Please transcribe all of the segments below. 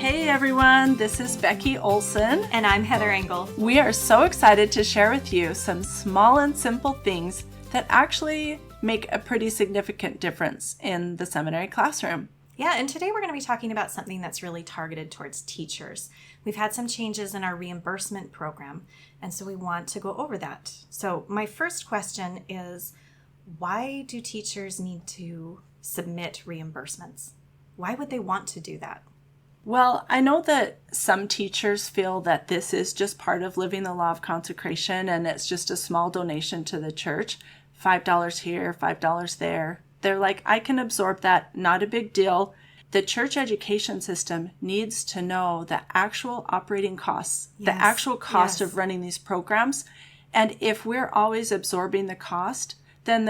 Hey everyone, this is Becky Olson. And I'm Heather Engel. We are so excited to share with you some small and simple things that actually make a pretty significant difference in the seminary classroom. Yeah, and today we're going to be talking about something that's really targeted towards teachers. We've had some changes in our reimbursement program, and so we want to go over that. So my first question is, why do teachers need to submit reimbursements? Why would they want to do that? Well, I know that some teachers feel that this is just part of living the law of consecration and it's just a small donation to the church. $5 here, $5 there. They're like, I can absorb that, not a big deal. The church education system needs to know the actual operating costs, the actual cost of running these programs. And if we're always absorbing the cost, then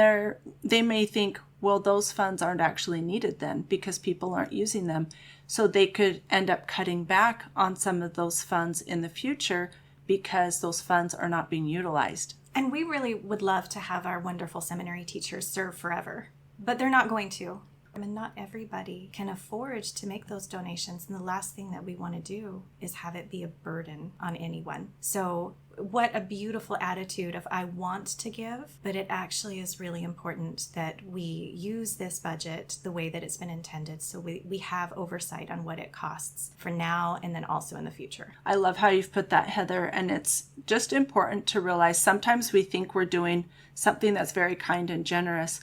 they may think, well, those funds aren't actually needed then because people aren't using them. So they could end up cutting back on some of those funds in the future because those funds are not being utilized. And we really would love to have our wonderful seminary teachers serve forever, but they're not going to. I mean, not everybody can afford to make those donations. And the last thing that we want to do is have it be a burden on anyone. So what a beautiful attitude of I want to give, but it actually is really important that we use this budget the way that it's been intended. So we have oversight on what it costs for now and then also in the future. I love how you've put that, Heather. And it's just important to realize sometimes we think we're doing something that's very kind and generous,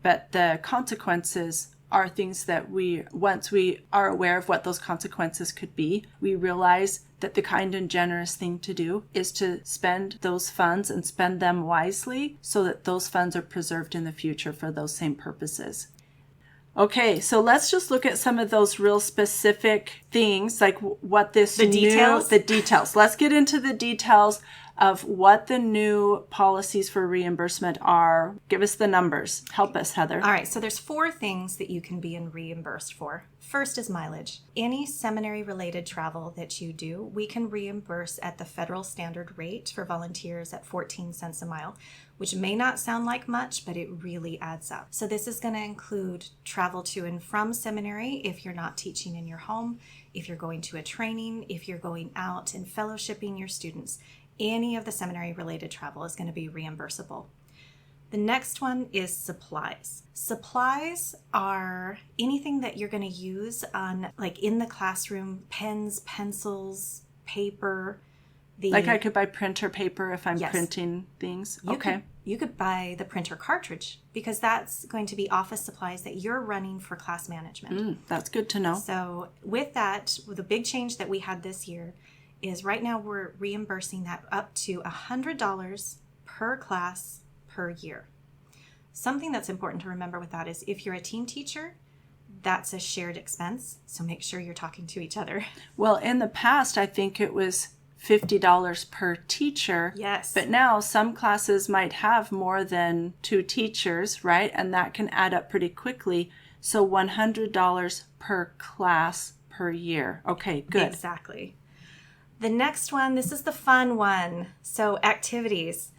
but the consequences are things that once we are aware of what those consequences could be, we realize that the kind and generous thing to do is to spend those funds and spend them wisely so that those funds are preserved in the future for those same purposes. Okay, so let's just look at some of those real specific things, like what this The details. Let's get into the details of what the new policies for reimbursement are. Give us the numbers. Help us, Heather. All right, so there's 4 things that you can be reimbursed for. First is mileage. Any seminary-related travel that you do, we can reimburse at the federal standard rate for volunteers at 14 cents a mile, which may not sound like much, but it really adds up. So this is going to include travel to and from seminary if you're not teaching in your home, if you're going to a training, if you're going out and fellowshipping your students. Any of the seminary-related travel is going to be reimbursable. The next one is supplies. Supplies are anything that you're going to use on, like in the classroom, pens, pencils, paper. Like I could buy printer paper if I'm printing things? You could buy the printer cartridge because that's going to be office supplies that you're running for class management. That's good to know. So with that, the big change that we had this year is right now we're reimbursing that up to $100 per class per year. Something that's important to remember with that is if you're a team teacher, that's a shared expense. So make sure you're talking to each other. Well, in the past, I think it was $50 per teacher. Yes. But now some classes might have more than 2 teachers, right? And that can add up pretty quickly. So $100 per class per year. Okay, good. Exactly. The next one, this is the fun one. So activities.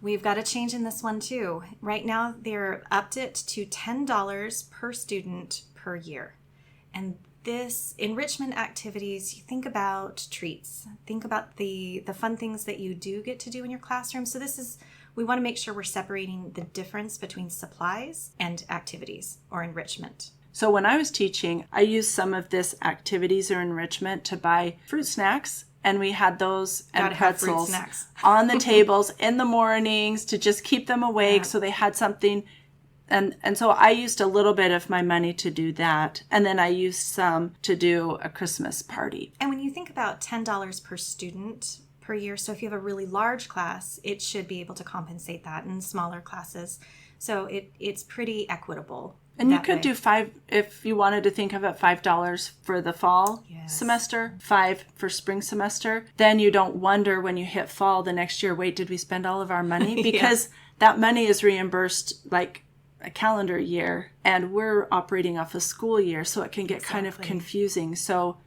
We've got a change in this one too. Right now, they're upped it to $10 per student per year. And this enrichment activities, you think about treats. Think about the fun things that you do get to do in your classroom. So we want to make sure we're separating the difference between supplies and activities or enrichment. So when I was teaching, I used some of this activities or enrichment to buy fruit snacks. And we had those and pretzels on the tables in the mornings to just keep them awake so they had something. And so I used a little bit of my money to do that. And then I used some to do a Christmas party. And when you think about $10 per student per year, so if you have a really large class, it should be able to compensate that in smaller classes. So it's pretty equitable. And you could do $5, if you wanted to think of it, $5 for the fall semester, $5 for spring semester. Then you don't wonder when you hit fall the next year, wait, did we spend all of our money? Because that money is reimbursed like a calendar year and we're operating off a school year. So it can get kind of confusing. So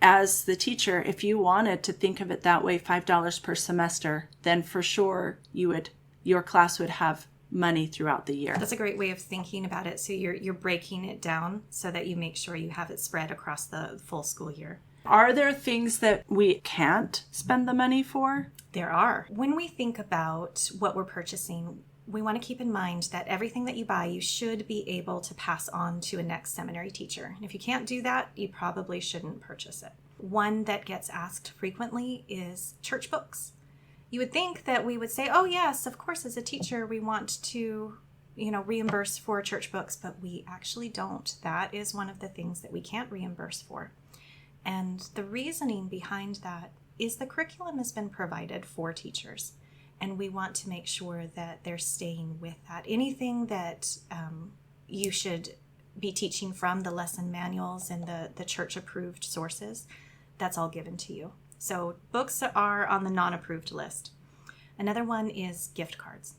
as the teacher, if you wanted to think of it that way, $5 per semester, then for sure your class would have money throughout the year. That's a great way of thinking about it. So you're breaking it down so that you make sure you have it spread across the full school year. Are there things that we can't spend the money for? There are. When we think about what we're purchasing, we want to keep in mind that everything that you buy, you should be able to pass on to a next seminary teacher. And if you can't do that, you probably shouldn't purchase it. One that gets asked frequently is church books. You would think that we would say, oh yes, of course, as a teacher, we want to, reimburse for church books, but we actually don't. That is one of the things that we can't reimburse for. And the reasoning behind that is the curriculum has been provided for teachers, and we want to make sure that they're staying with that. Anything that you should be teaching from the lesson manuals and the church-approved sources, that's all given to you. So books are on the non-approved list. Another one is gift cards.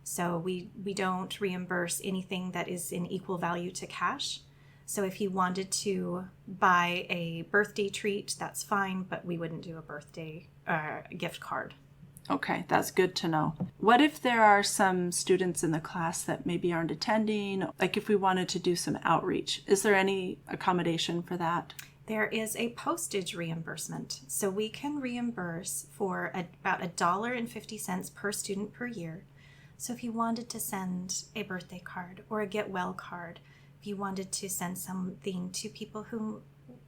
So we don't reimburse anything that is in equal value to cash. So if you wanted to buy a birthday treat, that's fine, but we wouldn't do a birthday gift card. Okay, that's good to know. What if there are some students in the class that maybe aren't attending? Like if we wanted to do some outreach, is there any accommodation for that? There is a postage reimbursement. So we can reimburse for about $1.50 per student per year. So if you wanted to send a birthday card or a get well card, if you wanted to send something to people who,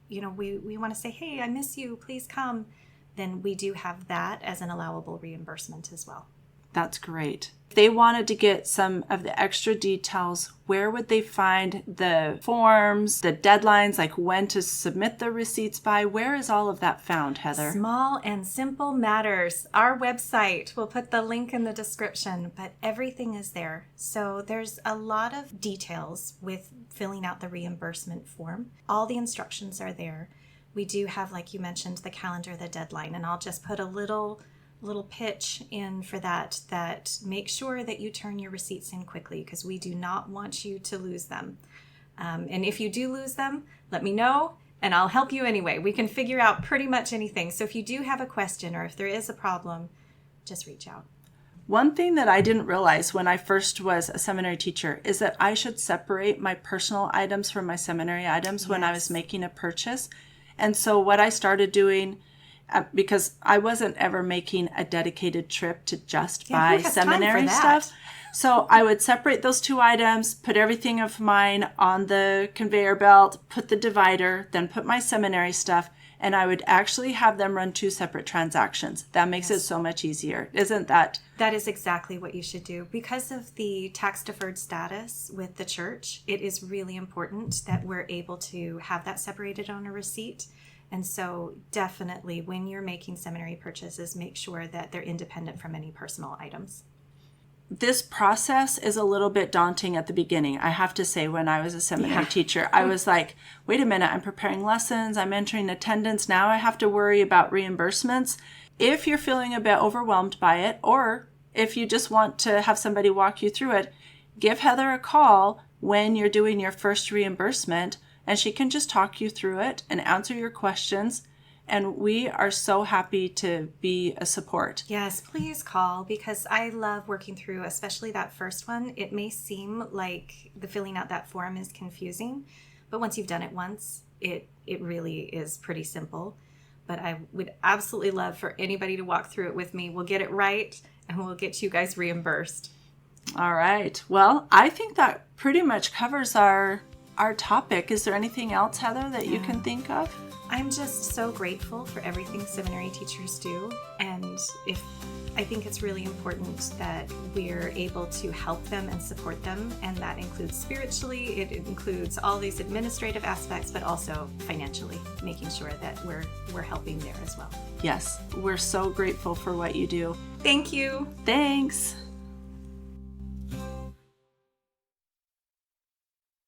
we want to say, hey, I miss you, please come, then we do have that as an allowable reimbursement as well. That's great. If they wanted to get some of the extra details, where would they find the forms, the deadlines, like when to submit the receipts by? Where is all of that found, Heather? Small and Simple Matters. Our website, we'll put the link in the description, but everything is there. So there's a lot of details with filling out the reimbursement form. All the instructions are there. We do have, like you mentioned, the calendar, the deadline, and I'll just put a little pitch in for that make sure that you turn your receipts in quickly, because we do not want you to lose them. And if you do lose them, let me know and I'll help you anyway. We can figure out pretty much anything. So if you do have a question or if there is a problem, just reach out. One thing that I didn't realize when I first was a seminary teacher is that I should separate my personal items from my seminary items when I was making a purchase. And so what I started doing, because I wasn't ever making a dedicated trip to just buy seminary stuff. So I would separate those two items, put everything of mine on the conveyor belt, put the divider, then put my seminary stuff, and I would actually have them run two separate transactions. That makes it so much easier. Isn't that? That is exactly what you should do. Because of the tax deferred status with the church, it is really important that we're able to have that separated on a receipt. And so definitely when you're making seminary purchases, make sure that they're independent from any personal items. This process is a little bit daunting at the beginning. I have to say, when I was a seminary teacher, I was like, wait a minute, I'm preparing lessons, I'm entering attendance. Now I have to worry about reimbursements. If you're feeling a bit overwhelmed by it, or if you just want to have somebody walk you through it, give Heather a call when you're doing your first reimbursement, and she can just talk you through it and answer your questions. And we are so happy to be a support. Yes, please call, because I love working through, especially that first one. It may seem like the filling out that form is confusing, but once you've done it once, it really is pretty simple. But I would absolutely love for anybody to walk through it with me. We'll get it right, and we'll get you guys reimbursed. All right. Well, I think that pretty much covers our topic. Is there anything else, Heather, that you can think of? I'm just so grateful for everything seminary teachers do, and I think it's really important that we're able to help them and support them, and that includes spiritually, it includes all these administrative aspects, but also financially, making sure that we're helping there as well. Yes, we're so grateful for what you do. Thank you. Thanks.